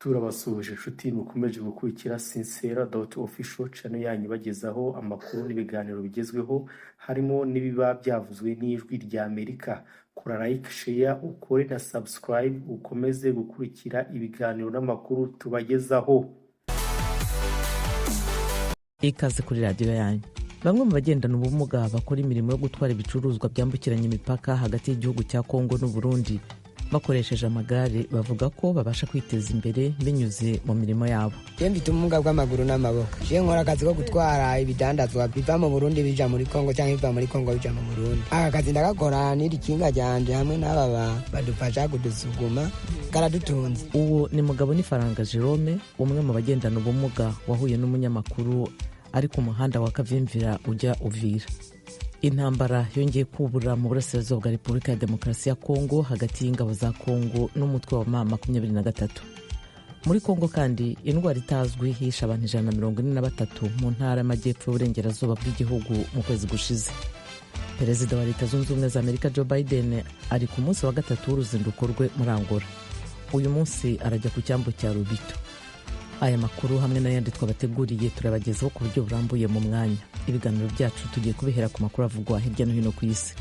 turabasuhuje inshuti mukomeje gukurikira sincera.official channel yanyu bagezaho amakuru n'ibiganiro bigezweho harimo n'ibiba byavuzwe n'ijwi rya Amerika. Kora like, share, ukore na subscribe ukomeze gukurikira ibiganiro n'amakuru tubagezaho. Ikaze kuri radio yanyu. Bamwe mu bagendana ubumuga bakora imirimo yo gutwara ibicuruzwa byambukiranya imipaka hagati y'igihugu cya Kongo n'u Burundi bakoresheje amagare bavuga ko babasha kwiteza imbere binyuze mu mirimo yabo. Mfite ubumuga bw'amaguru n'amaboko. Je nkora akazi ko gutwara ibidandazwa biva mu Burundi bija muri Kongo cyangwa biva muri Kongo bija mu Burundi. Aka kazi ndagakora n'iri kinga ryanje hamwe n'aba badufasha kudusuguma karadutunze. Uwo ni mugabo ni Faranga Jerome, umwe mu bagendana ubumuga wahuye n'umunyamakuru ari ku muhanda wa Kavimvira ujya Uvira. Intambara yongeye kubura mu burasirazuba bwa Repubulika ya Demokarasi ya Kongo hagati y'ingabo za Kongo n'umutwe wa M23. Muri Kongo kandi indwara itazwi hisha abantu 143 mu ntara y'amajyepfo y'uburengerazuba bw'igihugu mu kwezi gushize. Perezida wa Leta Zunze Ubumwe za Amerika Joe Biden ari ku munsi wa gatatu w'uruzinduko rwe muri Angola. Uyu munsi arajya ku cyambu cya Lubito. Aya makuru hamwe n'ayandi twabateguriye turabagezaho ku buryo burambuye mu mwanya. Ibiganiro byacu tugiye kubihera ku makuru avugwa hirya no hino ku isi.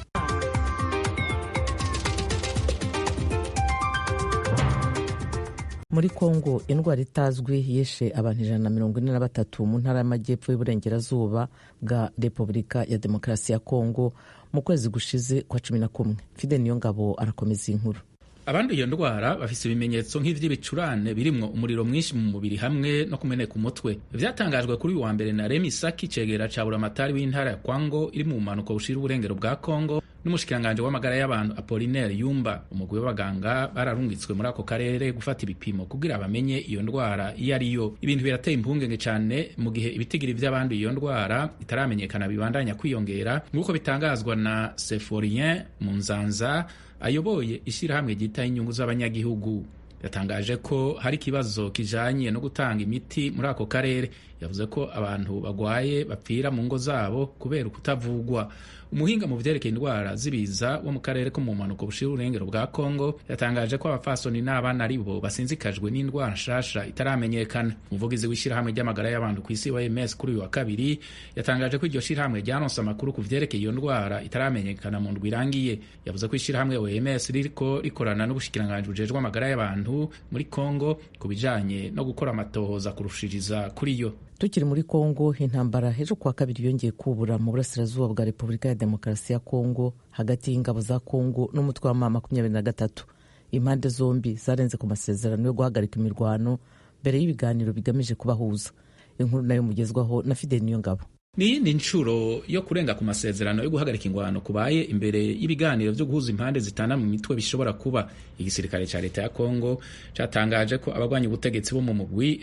Muri Kongo indwara itazwi yishe abantu 143 mu ntara y'amajyepfo y'uburengerazuba bwa Repubulika ya Demokarasi ya Kongo mu kwezi gushize kwa 11. Fide Niyongabo arakomeza inkuru. Abandu iyo ndwara bafise ibimenyetso nk'ivy'ibicurane birimwo umuriro mwinshi mu mubiri hamwe no kumeneka umutwe. Vyatangajwe kuri uyu wa mbere na Remi Saki, cegera ca buramatari w'intara ya Kwango iri mu manuko bushira uburengero bwa Kongo, n'umushikiranganje w'amagara y'abantu Apollinaire Yumba. Umugwi w'abaganga bararungitswe muri ako karere gufata ibipimo kugira bamenye iyo ndwara iyo ariyo. Ibintu birateye impungenge cane mu gihe ibitigiri vy'abandu iyo ndwara itaramenyekana bibandanya kwiyongera, nk'uko bitangazwa na Seforien Munzanza ayoboye ishirahamwe ryitaye inyungu z'abanyagihugu. Yatangaje ko hari kibazo kijanye no gutanga imiti muri ako karere. Yavuze ko abantu bagwaye bapfira mu ngo zabo kubera kutavugwa. Umuhinga mu vyerekeye indwara zibiza wo mu karere ko mu manuko bushira urengero bwa Kongo yatangaje ko abafasoni n'abana aribo basinzikajwe n'indwara nshasha itaramenyekana. Umuvugizi w'ishirahamwe ry'amagara y'abantu ku isi OMS kuri uyu wa kabiri yatangaje ko iryo shirahamwe ryaronse amakuru ku vyerekeye iyo ndwara itaramenyekana mu ndwi irangiye. Yavuze ko ishirahamwe OMS ririko rikorana n'ubushikiranganje bujejwe amagara y'abantu muri Kongo ku bijanye no gukora amatohoza kurushiriza kuri yo. Tukiri muri Kongo, intambara hejo kwa kabiri yongeye kubura mu burasirazuba bwa Repubulika ya Demokarasi ya Kongo hagati y'ingabo za Kongo n'umutwe wa M23. Impande zombi zarenze ku masezerano yo guhagarika imirwano mbere y'ibiganiro bigamije kubahuza. Inkuru nayo mugezwaho na Fide Niyongabo. Ni ncuro yo kurenga ku masezerano yo guhagarika ingwano kubaye imbere y'ibiganiro byo guhuza impande zitana mu mitwe bishobora kuba. Igisirikare ca leta ya Kongo catangaje ko abagwanya ubutegetsi bo mu mugwi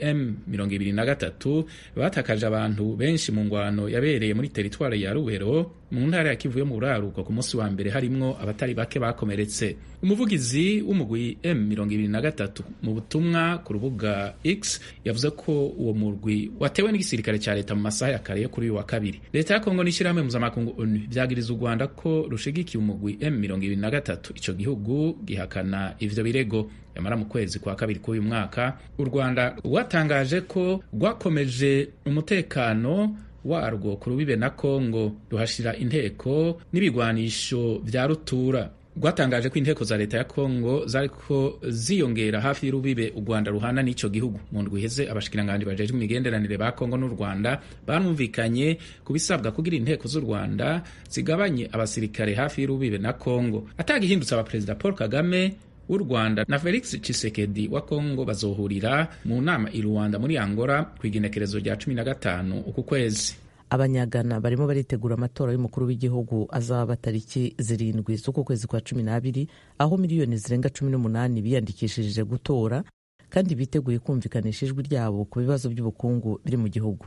M23 batakaje abantu benshi mu ngwano yabereye muri teritwari ya Rubero mu ntara ya Kivu yo mu buraruko ku munsi wa mbere, harimwo abatari bake bakomeretse. Umuvugizi w'umugwi M23 mu butumwa ku rubuga X yavuze ko uwo murwi watewe n'igisirikare ca leta mu masaha ya kare yo kuri wa kabiri. Leta ya Kongo n'ishirahamwe mpuzamakungu ONU vyagiriza u Rwanda ko rushigikiye umugwi M23. Ico gihugu gihakana ivyo birego. Yamara mu kwezi kwa kabiri k'uyu mwaka u Rwanda rwatangaje ko rwakomeje umutekano warwo ku rubibe na Kongo ruhashira inteko n'ibigwanisho vya rutura. Rwatangaje ko inteko za leta ya Kongo zariko ziyongera hafi y'urubibe u Rwanda ruhana n'ico gihugu. Mu ndwi iheze abashikiranganje bajejwe imigenderanire ba Kongo n'u Rwanda barumvikanye kubisabwa kugira inteko z'u Rwanda zigabanye abasirikare hafi y'urubibe na Kongo. Atagihindutse abaperezida Paul Kagame w'u Rwanda na Felix Tshisekedi wa Kongo bazohurira mu nama i Rwanda muri Angola ku igenekerezo rya 15 uku kwezi. Abanyagana barimo baritegura amatora y'umukuru w'igihugu azaba tariki 7 z'uku kwezi kwa 12, aho miliyoni zirenga 18 biyandikishije gutora kandi biteguye kumvikanisha ijwi ryabo ku bibazo by'ubukungu biri mu gihugu.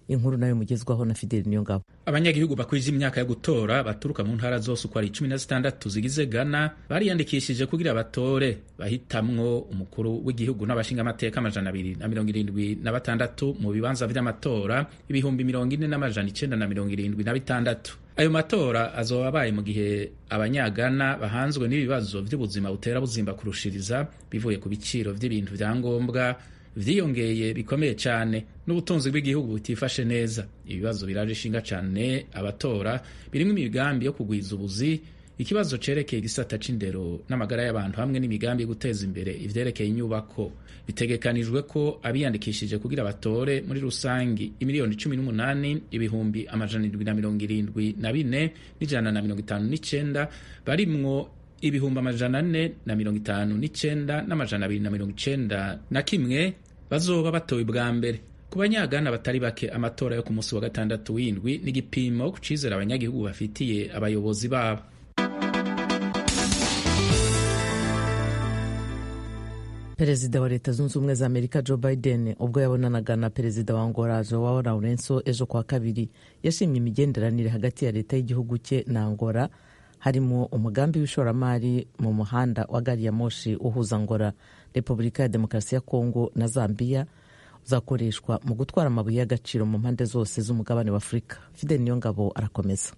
Inkuru nayo mugezwaho na Fidel Niyongabo. Abanyagihugu bakwije imyaka yo gutora baturuka mu ntara zose uko ari 16 zigize Ghana bariyandikishije kugira batore bahitamwo umukuru w'igihugu n'abashinga amateka 276 mu bibanza vy'amatora 40,976. Ayo matora azoba abaye mu gihe abanyagana bahanzwe n'ibibazo vy'ubuzima butera buzimba kurushiriza bivuye ku biciro vy'ibintu vya ngombwa vyiyongeye bikomeye cyane n'ubutunzi bw'igihugu butifashe neza. Ibibazo biraje ishinga cyane abatora birimo imigambi yo kugwiza ubuzi, ikibazo cerekeye igisata c'indero n'amagara y'abantu hamwe n'imigambi yo guteza imbere ivyerekeye inyubako. Bitegekanijwe ko abiyandikishije kugira batore muri rusangi 18,774,159 barimwo 459,291 bazoba batowe bwa mbere. Ku banyagana batari bake, amatora yo ku munsi wa gatandatu w'indwi n'igipimo ku cizera abanyagihugu bafitiye abayobozi babo. Perezida wa Leta Zunze Ubumwe za Amerika Joe Biden ubwo yabonanaga na perezida wa Angola Joao Lourenço ejo kwa kabiri yashimye imigenderanire hagati ya leta y'igihugu cye na Angola, harimo umugambi w'ishoramari mu muhanda wa gari ya moshi uhuza Angola, Repubulika ya Demokarasi ya Kongo na Zambia, uzakoreshwa mu gutwara amabuye y'agaciro mu mpande zose z'umugabane wa Afurika. Fidel Niyongabo arakomeza.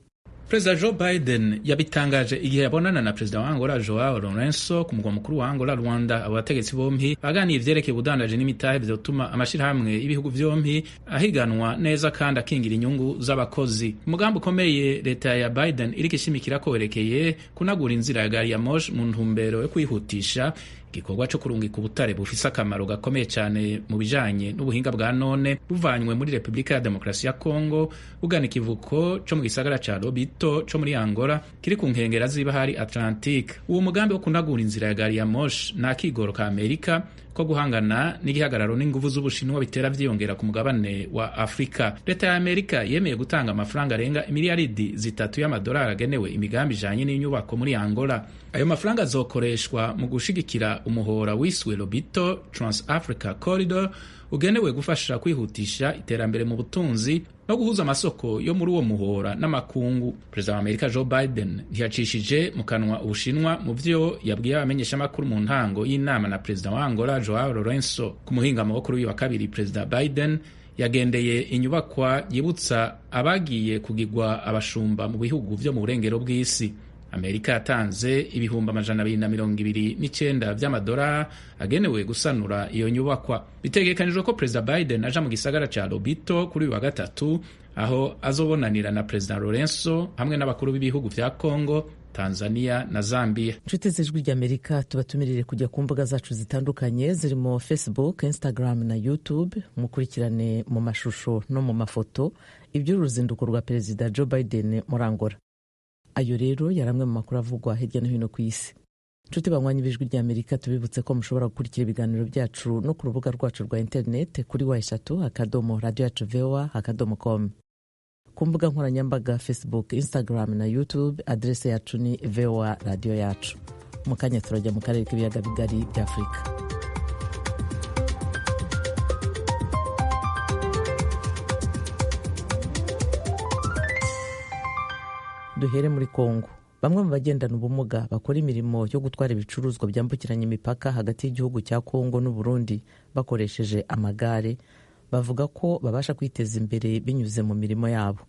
Perezida Joe Biden yabitangaje igihe yabonana na perezida wa Angola Joao Lourenço ku mugwa mukuru wa Angola Rwanda. Abo bategetsi bompi baganiye ivyerekeye ubudandaji n'imitahe vyotuma amashirahamwe y'ibihugu vyompi ahiganwa neza kandi akingira inyungu z'abakozi. Umugambi ukomeye leta ya Biden iriko ishimikira ko werekeye kunagura inzira ya gari ya moshi mu ntumbero yo kwihutisha igikorwa cyo kurungika ubutare bufise akamaro gakomeye cyane mu bijanye n'ubuhinga bwa none buvanywe muri Repubulika ya Demokarasi ya Kongo bugana ikivuko cyo mu gisagara ca Lobito cyo muri Angola kiri ku nkengera z'ibahari Atlantique. Uwo mugambi wo kunagura inzira ya gari ya moshi nta kigoro ka Amerika ko guhangana n'igihagararo n'inguvu z'Ubushinwa bitera vyiyongera ku mugabane wa Afrika. Leta ya Amerika yemeye gutanga amafaranga arenga miliyaridi 3 y'amadolari agenewe imigambi ijanye n'inyubako muri Angola. Ayo mafaranga azokoreshwa mu gushigikira umuhora wiswe Lobito Trans-Africa Corridor ugenewe gufasha kwihutisha iterambere mu butunzi no guhuza amasoko yo muri uwo muhora n'amakungu. Perezida wa Amerika Joe Biden ntiyacishije mu kanwa Ubushinwa mu vyo yabwiye abamenyesha makuru mu ntango y'inama na perezida wa Angola Joao Lourenço. Ku muhingamo wo kuri uyu wa kabiri, Perezida Biden yagendeye inyubakwa yibutsa abagiye kugirwa abashumba mu bihugu vyo mu burengero bw'isi. Amerika yatanze ibihumbi 229 vy'amadolari agenewe gusanura iyo nyubakwa. Bitegekanijwe ko Perezida Biden aja mu gisagara ca Lobito kuri uyu wa gatatu, aho azobonanira na Perezida Lourenço hamwe n'abakuru b'ibihugu vya Kongo, Tanzania na Zambia. Inshuti z'Ijwi ry'Amerika, tubatumirire kujya ku mbuga zacu zitandukanye zirimo Facebook, Instagram na YouTube, mukurikirane mu mashusho no mu mafoto iby'uruzinduko rwa Perezida Joe Biden muri Angola. Ayo rero yari amwe mu makuru avugwa hirya no hino ku isi. Inshuti banywanyi b'Ijwi ry'Amerika, tubibutse ko mushobora gukurikira ibiganiro byacu no ku rubuga rwacu rwa internet kuri wa3.radio@voa.com. Ku mbuga nkoranyambaga Facebook, Instagram na YouTube, adrese yacu ni VOA Radio yacu. Mu kanya turajya mu karere k'ibiyaga bigari bya Afurika. Duhere muri Kongo. Bamwe mu bagendana ubumuga bakora imirimo yo gutwara ibicuruzwa byambukiranya imipaka hagati y'igihugu cya Kongo n'u Burundi bakoresheje amagare bavuga ko babasha kwiteza imbere binyuze mu mirimo yabo.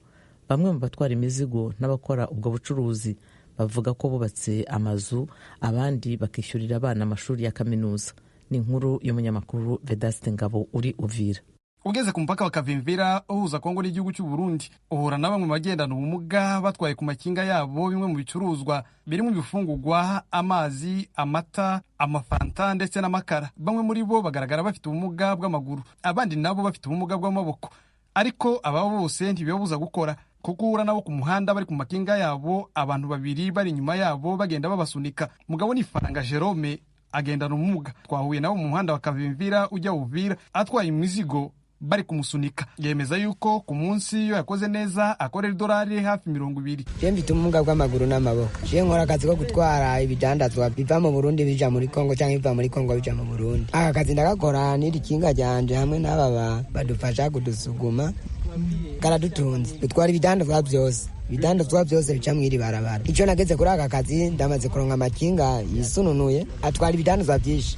Bamwe mu batwara imizigo n'abakora ubwo bucuruzi bavuga ko bubatse amazu, abandi bakishyurira abana amashuri ya kaminuza. Ni inkuru y'umunyamakuru Vedaste Ngabo uri Uvira. Ugeze ku mpaka wa Kavimvira uhuza Kongo n'igihugu cy'u Burundi, uhura na bamwe mu bagendana ubumuga batwaye ku makinga yabo bimwe mu bicuruzwa birimo ibifungurwa, amazi, amata, amafanta ndetse n'amakara. Bamwe muri bo bagaragara bafite ubumuga bw'amaguru, abandi nabo bafite ubumuga bw'amaboko. Ariko aba bose ntibibabuza gukora, kuko uhura nabo ku muhanda bari ku makinga yabo, abantu babiri bari inyuma yabo bagenda babasunika. Mugabo ni Faranga Jerome agendana ubumuga. Twahuye nabo mu muhanda wa Kavimvira ujya Uvira atwaye imizigo bari kumusunika. Yemeza yuko ku munsi yo yakoze neza akorera $20 hafi 20. Je mfite ubumuga bw'amaguru n'amaboko. Je nkora akazi ko gutwara ibidandazwa biva mu Burundi bija muri Kongo cyangwa biva muri Kongo bija mu Burundi. Aka kazi ndagakora n'iri kinga ryanje hamwe n'aba badufasha kudusuguma karadutunze. Dutwara ibidandazwa byose. ibidandazwa byose bica mw'iri barabara. Ico nageze kuri aka kazi ndamaze kuronka amakinga yisununuye atwara ibidandazwa byinshi.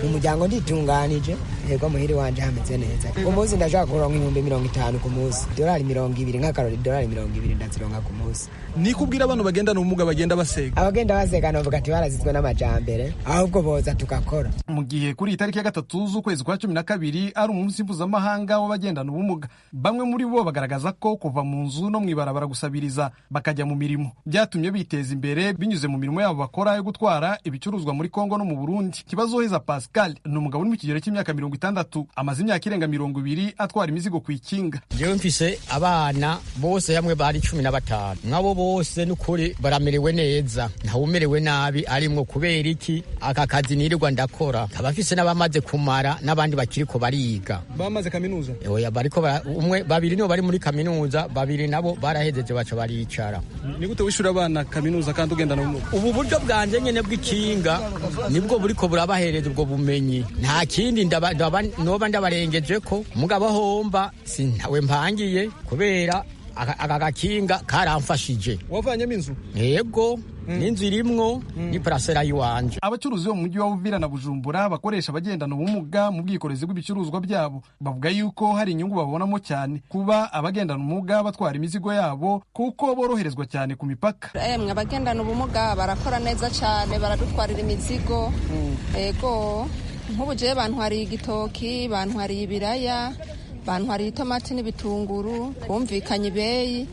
Mu muryango nditunganije, yego muhiri wanje hameze neza. Ku munsi ndashaka kuronka 50 ku munsi. $20 nk'akarori $20 ndazironka ku munsi. Nikubwira abantu bagendana ubumuga bagenda basega. Abagenda basega novuga ati barazizwe n'amajambere, ahubwo boza tukakora. Mu gihe kuri itariki ya 3 z'ukwezi kwa 12 ari umunsi mpuzamahanga w'abagendana ubumuga, bamwe muri bo bagaragaza ko kuva mu nzu no mw'ibarabara gusabiriza bakajya mu mirimo byatumye biteza imbere binyuze mu mirimo yabo bakora yo gutwara ibicuruzwa muri Kongo no mu Burundi. Kibazoheza Pascal ni umugabo uri mu kigero cy'imyaka 60, amaze imyaka irenga 20 atwara imizigo ku ikinga. Jewe mfise abana bose hamwe bari 15, mwabo bose n'ukuri baramerewe neza, ntawumerewe nabi arimwo. Kubera iki aka kazi nirirwa ndakora, abafise n'abamaze kumara n'abandi bakiriko bariga bamaze kaminuza. Oya bariko umwe babiri nibo bari muri kaminuza, babiri nabo barahejeje baca baricara. Ni gute wishura abana kaminuza kandi ugendana ubumuga? Ubu buryo bwanje nyene bw'ikinga nibwo buriko burabahereza ubwo bumenyi, nta kindi noba ndabarengeje ko mugabo homba sintawe mpangiye kubera aka gakinga karamfashije. Wavanyemo inzu? Yego, n'inzu irimwo ni parasera yiwanje. Abacuruzi bo mu mujyi wa Uvira na Bujumbura bakoresha abagendana ubumuga mu bwikorezi bw'ibicuruzwa byabo bavuga yuko hari inyungu babonamo cyane kuba abagendana ubumuga batwara imizigo yabo kuko boroherezwa cyane ku mipaka. Mwe abagendana ubumuga barakora neza cyane, baradutwarira imizigo. Yego, nk'ubu jewe bantwariye igitoki, bantwariye ibiraya, bantwariye itomati n'ibitunguru, bumvikanye ibeyi,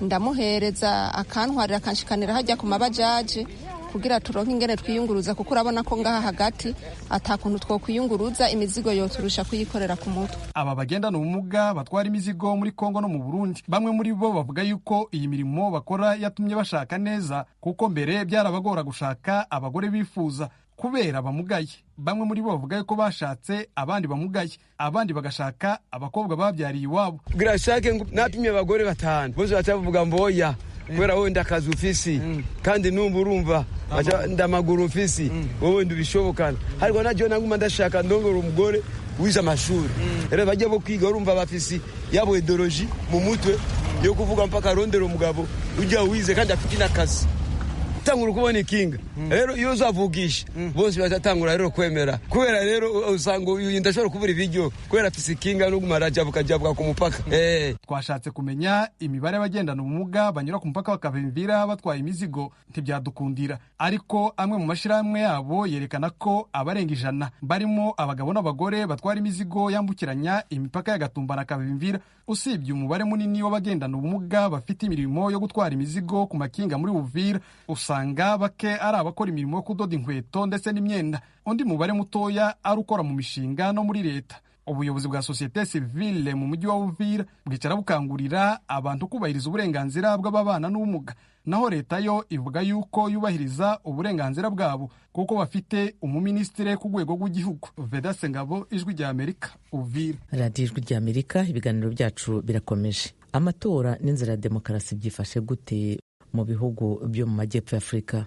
ndamuhereza akantwarira akanshikanira hajya ku mabajaji kugira turonke ingene twiyunguruza, kuko urabona ko ngaha hagati atakuntu twokwiyunguruza, imizigo yoturusha kuyikorera ku mutwe. Aba bagendana ubumuga batwara imizigo muri Kongo no mu Burundi, bamwe muri bo bavuga yuko iyi mirimo bakora yatumye bashaka neza, kuko mbere byarabagora gushaka abagore bifuza kubera bamugaye. Bamwe muri bo bavuga yuko bashatse abandi bamugaye, abandi bagashaka abakobwa babyariye iwabo. Kugira shake napimye abagore 5 bose batavuga mboya kubera wowe ndakazi ufisi kandi numva urumva ndamaguru ufisi wowe ndubishobokana, ariko najyo nanguma ndashaka ndongora umugore wiza amashuri. Rero bajye bo kwiga urumva bafisi yabo ideology mu mutwe yo kuvuga mpaka rondero umugabo ujya wize kandi afite nakazi tangura kubona ikinga. Rero iyo uzavugisha bose batatangura rero kwemera, kubera rero usanga uyu ndashobora kubura ibiryo kubera afise ikinga no gumara jabuka ku mupaka. Twashatse kumenya imibare y'abagendana ubumuga banyura ku mupaka bakavimvira batwaye imizigo ntibyadukundira, ariko amwe mu mashirahamwe yabo yerekana ko abarenga 100 barimo abagabo n'abagore batwara imizigo yambukiranya imipaka ya Gatumba na Kavimvira. Usibye umubare munini w'abagendana ubumuga bafite imirimo yo gutwara imizigo ku makinga muri Uvira, usanga bake ari abakora imirimo yo kudoda inkweto ndetse n'imyenda, undi mubare mutoya ari ukora mu mishinga no muri leta. Ubuyobozi bwa societe civile mu mujyi wa Uvira bwicara bukangurira abantu kubahiriza uburenganzira bw'ababana n'ubumuga, naho leta yo ivuga yuko yubahiriza uburenganzira bwabo kuko bafite umuministire ku rwego rw'igihugu. Vedaste Ngabo, Ijwi rya Amerika, Uvira. Radio Ijwi rya Amerika, ibiganiro byacu birakomeje. Amatora n'inzira ya demokarasi byifashe gute mu bihugu byo mu majyepfo y'Afrika?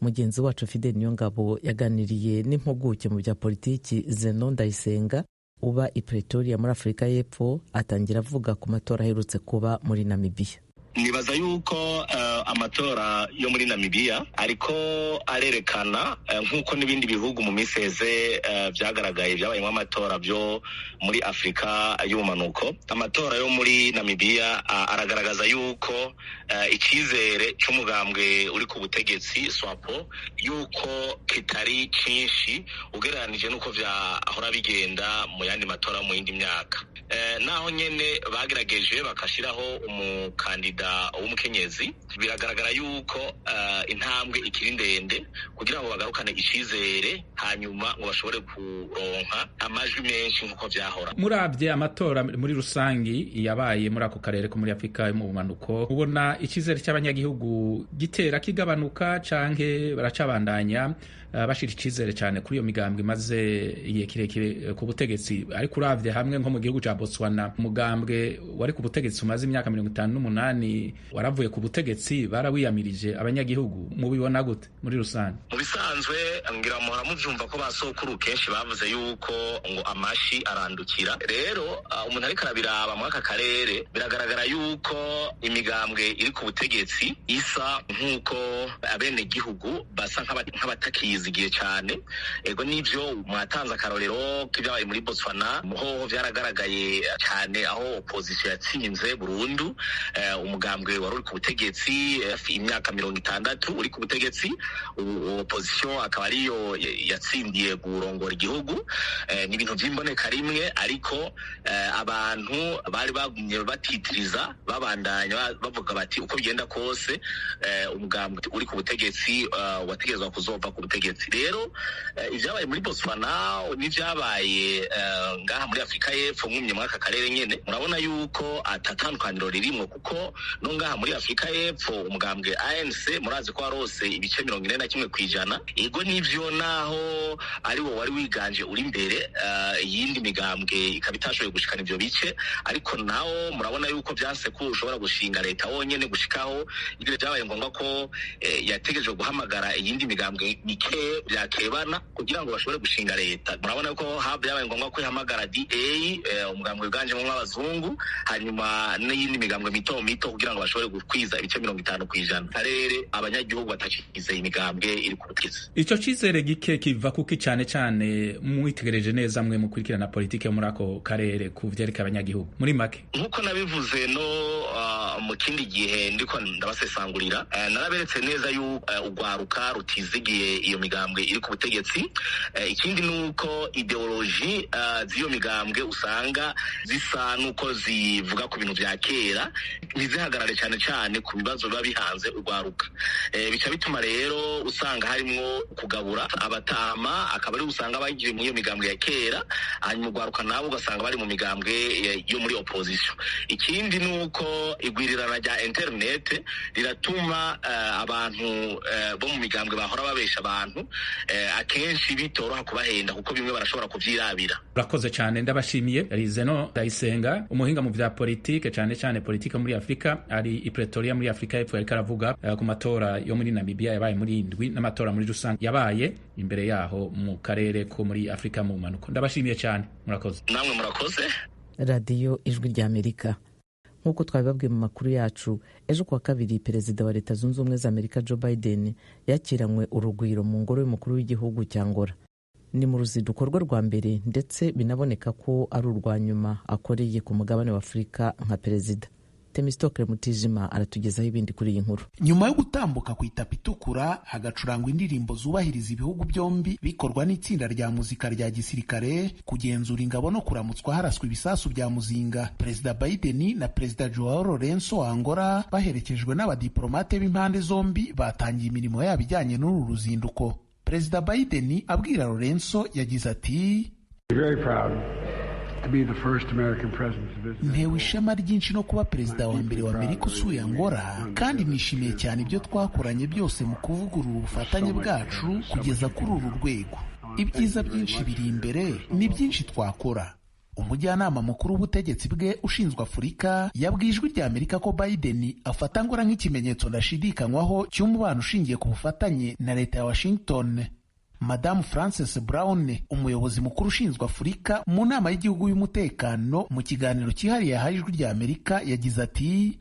Mugenzi wacu Fidel Niyongabo yaganiriye n'impuguke mu bya politiki Zeno Ndayisenga uba i Pretoria muri Afurika y'Epfo, atangira avuga ku matora aherutse kuba muri Namibia. Nibaza yuko amatora yo muri Namibia ariko arerekana nk'uko n'ibindi bihugu mu miseze byagaragaye byabayemo amatora byo muri Afrika y'ubumanuko. Amatora yo muri Namibia aragaragaza yuko icyizere cy'umugambwe uri ku butegetsi SWAPO yuko kitari cyinshi ugereranije nuko vyahora bigenda mu yandi matora mu yindi myaka. Naho nyene bagerageje bakashiraho umukandida w'umukenyezi, biragaragara yuko intambwe ikiri ndende kugira ngo bagarukane icizere hanyuma ngo bashobore kuronka amajwi menshi nk'uko vyahora. Muravye amatora muri rusangi yabaye muri ako karere ko muri Afrika yo mu bumanuko, ubona icizere cy'abanyagihugu gitera kigabanuka canke baracabandanya bashira icizere cyane kuri iyo migambwe imaze igihe kirekire ku butegetsi? Ariko uravye hamwe nko mu gihugu ca Botswana Botswana. Umugambwe wari ku butegetsi umaze imyaka 58 waravuye ku butegetsi, barawiyamirije abanyagihugu. Mubibona gute muri rusange? Mu bisanzwe ngira muhora muvyumva ko basokuru kenshi bavuze yuko ngo amashi arandukira. Rero umuntu ariko arabiraba mu aka karere biragaragara yuko imigambwe iri ku butegetsi isa nk'uko abene gihugu basa nk'abatakiyizigiye cyane. Ego nivyo mwatanze akarorero k'ibyabaye muri Botswana, muhoho vyaragaragaye cyane aho opposition yatsinze burundu. Umugambwe wari uri ku butegetsi imyaka 60 uri ku butegetsi, opposition akaba ariyo yatsindiye kurongora igihugu. Ni ibintu by'imboneka rimwe, ariko abantu bari bagumye batitiriza babandanya bavuga bati uko bigenda kose umugambwe uri ku butegetsi wategezwa kuzova ku butegetsi. Rero ivyabaye muri Botswana n'ivyabaye ngaha muri Afrika y'Epfo mwumye mwaka karere nyene, murabona yuko atatandukaniro ririmo, kuko no ngaha muri Afrika y'Epfo umugambwe ANC murazi ko warose ibice 41%. Ego nivyo naho ari wo wari wiganje uri imbere, iyindi migambwe ikabitashoboye gushikana ivyo bice, ariko nawo murabona yuko vyanse ko ushobora gushinga leta wonyene gushikaho ibyo byabaye ngombwa ko yategejwe guhamagara iyindi migambwe mike byakebana kugira ngo bashobore gushinga leta. Murabona ko byabaye ngombwa ko ihamagara DA umugambwe wiganje mu abazungu, hanyuma n'iyindi migambwe mito mito kugira ngo bashobore gukwiza ibice 50%. Karere abanyagihugu batakize imigambwe iri ku butegetsi. Ico cizere gike kiva kuki cyane cyane mwitegereje neza mwe mukurikirana politike muri ako karere ku vyereka abanyagihugu muri make? Nkuko nabivuze no mu kindi gihe ndiko ndabasesangurira, naraberetse neza yuko ugwaruka rutizigiye iyo migambwe iri ku butegetsi. Ikindi nuko ideology z'iyo migambwe usanga zisa nuko zivuga ku bintu vya kera, ntizihagarare cyane cyane ku bibazo biba bihanze ugwaruka. Bica bituma rero usanga harimo kugabura abatama, akaba ari usanga bagiye mu iyo migambwe ya kera, hanyuma ugwaruka nabo ugasanga bari mu migambwe yo muri opposition. Ikindi nuko igwirirana rya internet riratuma abantu bo mu migambwe bahora babesha abantu akenshi bitoroha kubahenda, kuko bimwe barashobora kuvyirabira. Urakoze cyane, ndabashimiye. Rizeno Ndayisenga, umuhinga mu vya politike cyane cyane politike muri Afrika, ari i Pretoria muri Afrika y'Epfo, yariko aravuga ku matora yo muri Namibia yabaye muri indwi n'amatora muri rusange yabaye imbere yaho mu karere ko muri Afrika mu manuko. Ndabashimiye cyane, murakoze. Namwe murakoze. Radiyo Ijwi ry'Amerika. Nk'uko twabibabwiye mu makuru yacu, ejo kuwa kabiri Perezida wa Leta Zunze Ubumwe za Amerika Joe Biden yakiranywe urugwiro mu ngoro y'umukuru w'igihugu cya Angola. Ni mu ruzinduko rwe rwa mbere, ndetse binaboneka ko ari urwa nyuma akoreye ku mugabane wa Afurika nka perezida. Temistokle Mutijima aratugezaho ibindi kuri iyi nkuru. Nyuma yo gutambuka ku itapi itukura hagacurangwa indirimbo zubahiriza ibihugu byombi bikorwa n'itsinda rya muzika rya gisirikare, kugenzura ingabo no kuramutswa haraswa ibisasu bya muzinga, Perezida Biden na Perezida Joao Lourenço wa Angola baherekejwe n'abadiplomate b'impande zombi batangiye imirimo yabo ijyanye n'uru ruzinduko. Perezida Biden abwira Lourenço yagize ati, ntewe ishema ryinshi no kuba perezida wa mbere wa Amerika usuye Angola, kandi nishimiye cyane ibyo twakoranye byose mu kuvugurura ubufatanye bwacu kugeza kuri uru rwego. Ibyiza byinshi biri imbere, ni byinshi twakora. Umujyanama mukuru w'ubutegetsi bwe ushinzwe Afurika yabwiye Ijwi ry'Amerika ko Biden afata Angola nk'ikimenyetso ndashidikanywaho cy'umubano ushingiye ku bufatanye na leta ya Washington. Madamu Frances Brown, umuyobozi mukuru ushinzwe Afurika mu nama y'igihugu y'umutekano, mu kiganiro cyihariye yahaye Ijwi ry'Amerika yagize ati,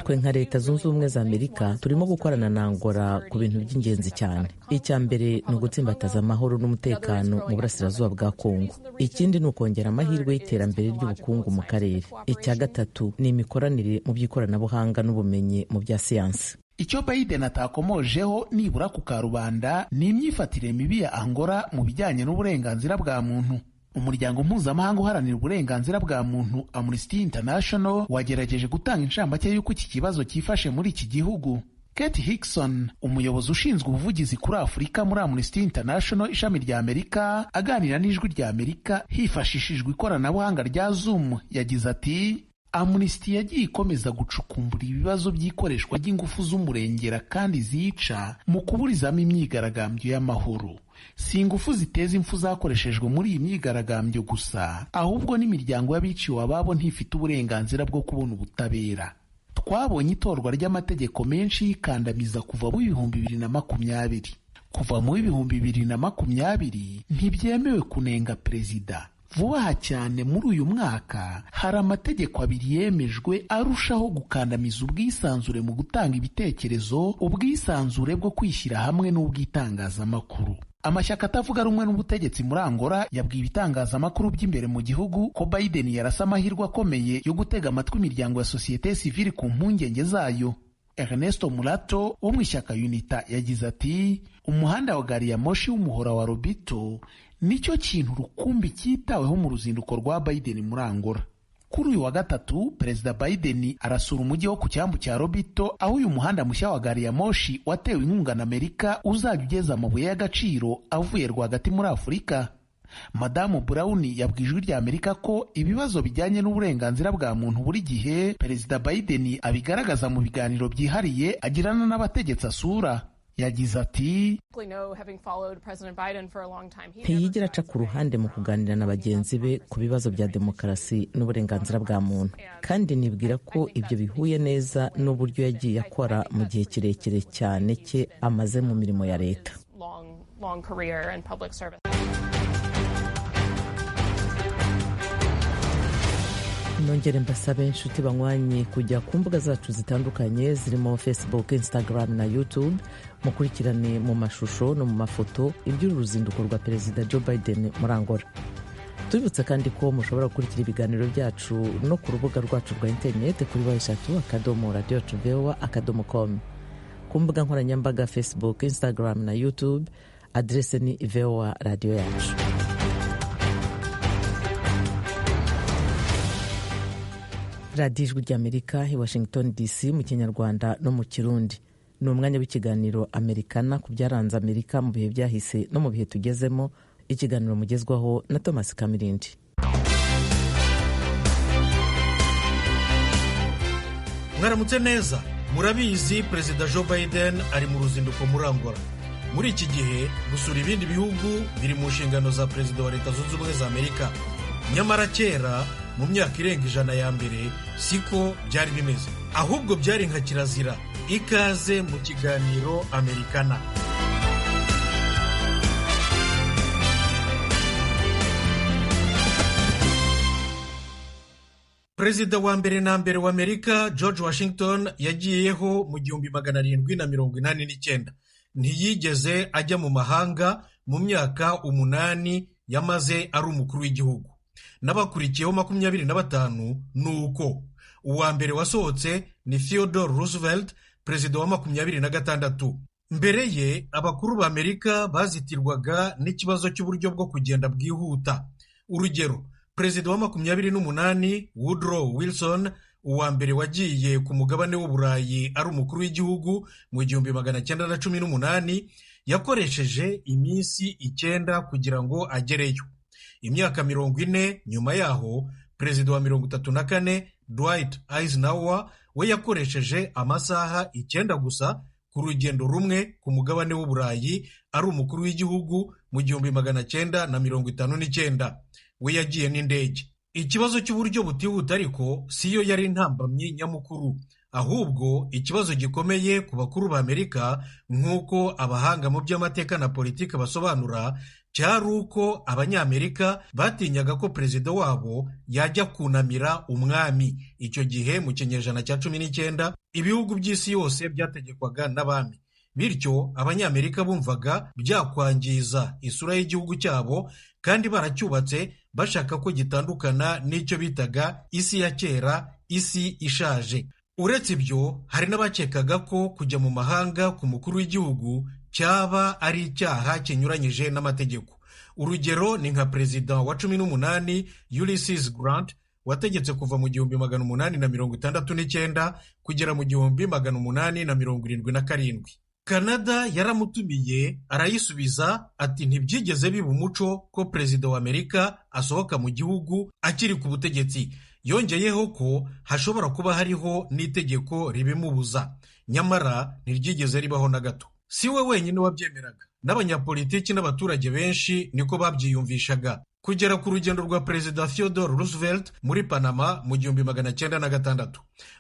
twe nka Leta Zunze Ubumwe za Amerika turimo gukorana na Angola ku bintu by'ingenzi cyane. Icya mbere ni ugutsimbataza amahoro n'umutekano mu burasirazuba bwa Kongo. Ikindi ni ukongera amahirwe y'iterambere ry'ubukungu mu karere. Icya gatatu ni imikoranire mu by'ikoranabuhanga n'ubumenyi mu bya siyansi. Icyo Biden atakomojeho nibura ku karubanda ni imyifatire mibi ya Angola mu bijyanye n'uburenganzira bwa muntu. Umuryango mpuzamahanga uharanira uburenganzira bwa muntu Amnesty International wagerageje gutanga inshamake y'uko iki kibazo cyifashe muri iki gihugu. Kate Hickson, umuyobozi ushinzwe ubuvugizi kuri Afurika muri Amnesty International ishami rya Amerika, aganira n'Ijwi rya Amerika hifashishijwe ikoranabuhanga rya Zoom, yagize ati, Amnesty yagiye ikomeza gucukumbura ibibazo by'ikoreshwa ry'ingufu z'umurengera kandi zica mu kuburizamo imyigaragambyo y'amahoro. Si ingufu ziteza impfu zakoreshejwe muri iyi myigaragambyo gusa, ahubwo n'imiryango y'abiciwe ababo ntifite uburenganzira bwo kubona ubutabera. Twabonye itorwa ry'amategeko menshi y'ikandamiza kuva mu 2020. Kuva mu 2020 ntibyemewe kunenga perezida. Vuba aha cyane muri uyu mwaka hari amategeko 2 yemejwe arushaho gukandamiza ubwisanzure mu gutanga ibitekerezo, ubwisanzure bwo kwishyira hamwe n'ubwitangazamakuru. Amashyaka atavuga rumwe n'ubutegetsi muri Angola yabwiye ibitangazamakuru by'imbere mu gihugu ko Biden yarasa amahirwe akomeye yo gutega amatwi imiryango ya sosiyete sivile ku mpungenge zayo. Ernesto Mulato wo mu ishyaka UNITA yagize ati, umuhanda wa gari ya moshi w'umuhora wa Lobito nicyo kintu rukumbi cyitaweho mu ruzinduko rwa Biden muri Angola. Kuri uyu wa gatatu, Perezida Biden arasura umujyi wo ku cyambu cya Lobito, aho uyu muhanda mushya wa gari ya moshi watewe inkunga na Amerika uzajya ugeza amabuye y'agaciro avuye rwagati muri Afurika. Madamu Brown yabwiye Ijwi rya Amerika ko ibibazo bijyanye n'uburenganzira bwa muntu buri gihe Perezida Biden abigaragaza mu biganiro byihariye agirana n'abategetsi asura. Yagize ati, ntiyigera aca ku ruhande mu kuganira na bagenzi be ku bibazo bya demokarasi n'uburenganzira bwa muntu, kandi nibwira ko ibyo bihuye neza n'uburyo yagiye akora mu gihe kirekire cyane cye amaze mu mirimo ya leta. Nongere mbasabe inshuti banywanye kujya ku mbuga zacu zitandukanye zirimo Facebook, Instagram na YouTube, mukurikirane mu mashusho no mu mafoto iby'uruzinduko rwa Perezida Joe Biden muri Angola. Tubibutse kandi ko mushobora gukurikira ibiganiro byacu no ku rubuga rwacu rwa interineti kuri www.radiovoa.com. Ku mbuga nkoranyambaga Facebook, Instagram na YouTube, adrese ni VOA Radio yacu. Radio Ijwi ry'Amerika i Washington DC mu Kinyarwanda no mu Kirundi. Ni umwanya w'ikiganiro Amerikana ku byaranze Amerika mu bihe byahise no mu bihe tugezemo, ikiganiro mugezwaho na Thomas Kamirindi. Mwaramutse neza. Murabizi Perezida Joe Biden ari mu ruzinduko muri Angola. Muri iki gihe gusura ibindi bihugu biri mu nshingano za Perezida wa Leta Zunze Ubumwe za Amerika. Nyamara kera mu myaka irenga 100 ya mbere siko byari bimeze, ahubwo byari nka kirazira. Ikaze mu kiganiro Amerikana. Perezida wa mbere na mbere wa Amerika George Washington yagiyeho mu 1789. Ntiyigeze ajya mu mahanga mu myaka 8 yamaze ari umukuru w'igihugu. N'abakurikiyeho 25 nuko. Uwa mbere wasohotse ni Theodore Roosevelt, perezida wa 26. Mbere ye abakuru ba Amerika bazitirwaga n'ikibazo cy'uburyo bwo kugenda bwihuta. Urugero, perezida wa 28 Woodrow Wilson, uwa mbere wagiye ku mugabane w'Uburayi ari umukuru w'igihugu mu 1918, yakoresheje iminsi 9 kugira ngo agereyo. Imyaka 40 nyuma yaho, perezida wa 34 Dwight Eisenhower we yakoresheje amasaha 9 gusa ku rugendo rumwe ku mugabane w'Uburayi ari umukuru w'igihugu mu 1959. We yagiye n'indege. Ikibazo cy'uburyo butihuta ariko siyo yari intambamyi nyamukuru, ahubwo ikibazo gikomeye ku bakuru ba Amerika nk'uko abahanga mu by'amateka na politiki basobanura, cyari uko abanyamerika batinyaga ko perezida wabo yajya kunamira umwami. Icyo gihe mu kinyejana cya 19 ibihugu by'isi yose byategekwaga n'abami, bityo abanyamerika bumvaga byakwangiza isura y'igihugu cyabo, kandi baracyubatse bashaka ko gitandukana n'icyo bitaga isi ya kera, isi ishaje. Uretse ibyo, hari n'abakekaga ko kujya mu mahanga ku mukuru w'igihugu cyaba ari icyaha kinyuranyije n'amategeko. Urugero ni nka perezida wa 18 Ulysses Grant wategetse kuva mu 1869 kugera mu 1877. Canada yaramutumiye arayisubiza ati ntibyigeze biba umuco ko perezida wa Amerika asohoka mu gihugu akiri ku butegetsi. yongeyeho ko hashobora kuba hariho n'itegeko ribimubuza, nyamara ntiryigeze ribaho na gato. Si we wenyine wabyemeraga, n'abanyapolitiki n'abaturage benshi niko babyiyumvishaga. Kugera ku rugendo rwa perezida Theodore Roosevelt muri Panama mu 1906,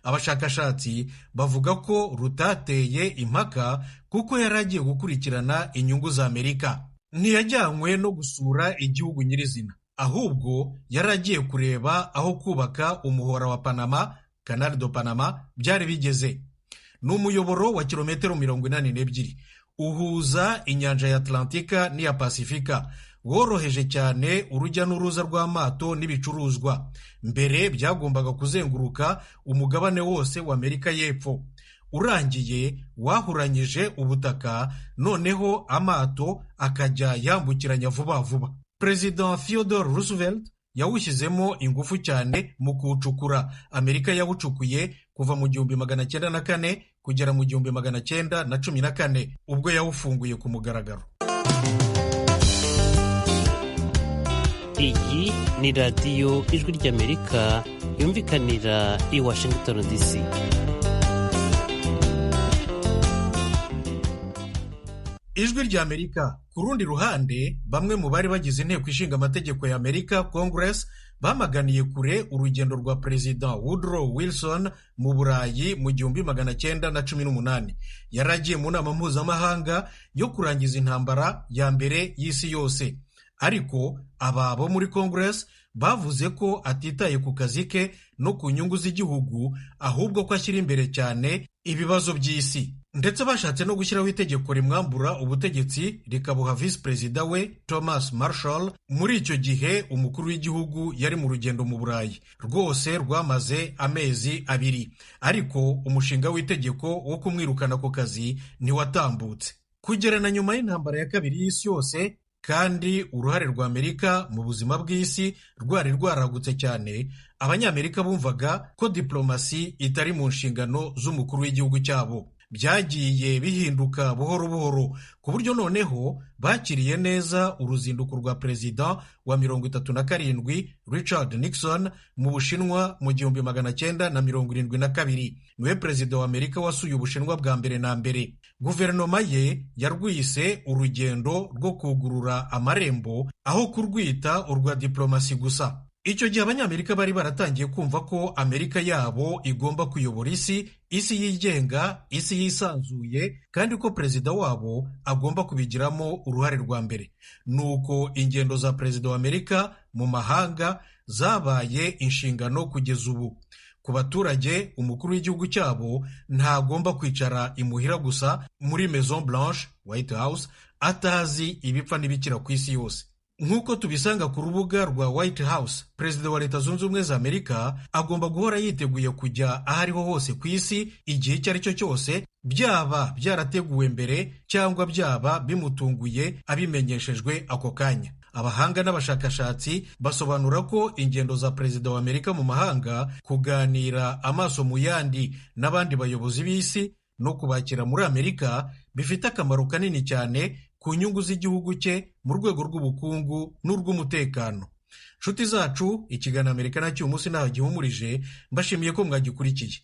abashakashatsi bavuga ko rutateye impaka kuko yari agiye gukurikirana inyungu za Amerika. Ntiyajyanywe no gusura igihugu nyirizina, ahubwo yari agiye kureba aho kubaka umuhora wa Panama, Canal de Panama, byari bigeze. Ni umuyoboro wa kilometero 82 uhuza inyanja ya Atlantika n'iya Pasifika, woroheje cyane urujya n'uruza rw'amato n'ibicuruzwa. Mbere byagombaga kuzenguruka umugabane wose wa Amerika y'Epfo. Urangiye wahuranyije ubutaka, noneho amato akajya yambukiranya vuba vuba. Perezida Theodore Roosevelt yawushyizemo ingufu cyane mu kuwucukura. Amerika yawucukuye kuva mu 1904 kugera mu 1914 ubwo yawufunguye ku mugaragaro. Iyi ni radiyo Ijwi ry'Amerika yumvikanira i Washington DC. Ijwi ry'Amerika. Ku rundi ruhande, bamwe mu bari bagize inteko ishinga amategeko ya Amerika, Congress, bamaganiye kure urugendo rwa Perezida Woodrow Wilson mu Burayi mu 1918. Yari agiye mu nama mpuzamahanga yo kurangiza intambara ya mbere y'isi yose. Ariko aba bo muri Congress bavuze ko atitaye ku kazi ke no ku nyungu z'igihugu, ahubwo ko ashyira imbere cyane ibibazo by'isi. Ndetse bashatse no gushyiraho itegeko rimwambura ubutegetsi rikabuha visi perezida we Thomas Marshall. Muri icyo gihe umukuru w'igihugu yari mu rugendo mu Burayi, rwose rwamaze amezi 2, ariko umushinga w'itegeko wo kumwirukana ku kazi ntiwatambutse. Kugera na nyuma y'intambara ya kabiri y'isi yose, kandi uruhare rwa Amerika mu buzima bw'isi rwari rwaragutse cyane, abanyamerika bumvaga ko diplomasi itari mu nshingano z'umukuru w'igihugu cyabo. Byagiye bihinduka buhoro buhoro, ku buryo noneho bakiriye neza uruzinduko rwa perezida wa 37 Richard Nixon mu Bushinwa mu 1972. Niwe perezida wa Amerika wasuye Ubushinwa bwa mbere na mbere. Guverinoma ye yarwise urugendo rwo kugurura amarembo aho kurwita urwa diplomasi gusa. Icyo gihe abanyamerika bari baratangiye kumva ko Amerika yabo igomba kuyobora isi yigenga, isi yisanzuye, kandi ko perezida wabo agomba kubigiramo uruhare rwa mbere. Nuko ingendo za perezida wa Amerika mu mahanga zabaye inshingano kugeza ubu. Ku baturage, umukuru w'igihugu cyabo ntagomba kwicara imuhira gusa muri Maison Blanche, White House, atazi ibipfa n'ibikira ku isi yose. Nk'uko tubisanga ku rubuga rwa White House, perezida wa Leta Zunze Ubumwe za Amerika agomba guhora yiteguye kujya aho ariho hose ku isi igihe icyo ari cyo cyose, byaba byarateguwe mbere cyangwa byaba bimutunguye abimenyeshejwe ako kanya. Abahanga n'abashakashatsi basobanura ko ingendo za perezida wa Amerika mu mahanga, kuganira amaso mu yandi n'abandi bayobozi b'isi no kubakira muri Amerika bifite akamaro kanini cyane ku nyungu z'igihugu cye mu rwego rw'ubukungu n'urw'umutekano. Nshuti zacu, ikiganiro Amerika nacyo umunsi ntaho gihumurije, mbashimiye ko mwagikurikiye.